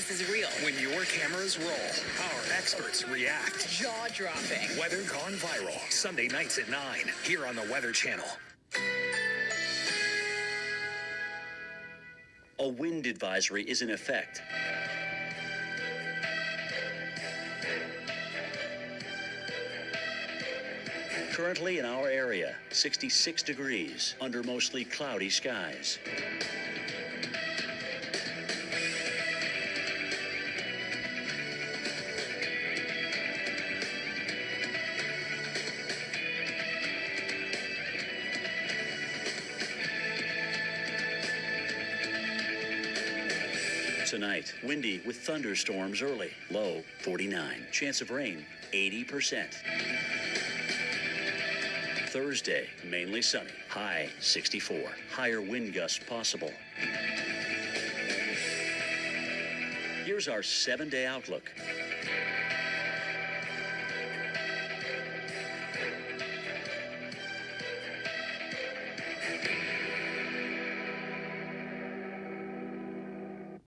this is real. When your cameras roll, our experts react. Jaw-dropping. Weather Gone Viral, Sunday nights at 9, here on the Weather Channel. A wind advisory is in effect. Currently in our area, 66 degrees under mostly cloudy skies. Tonight, windy with thunderstorms early, low 49. Chance of rain, 80%. Thursday, mainly sunny, high 64. Higher wind gusts possible. Here's our 7-day outlook.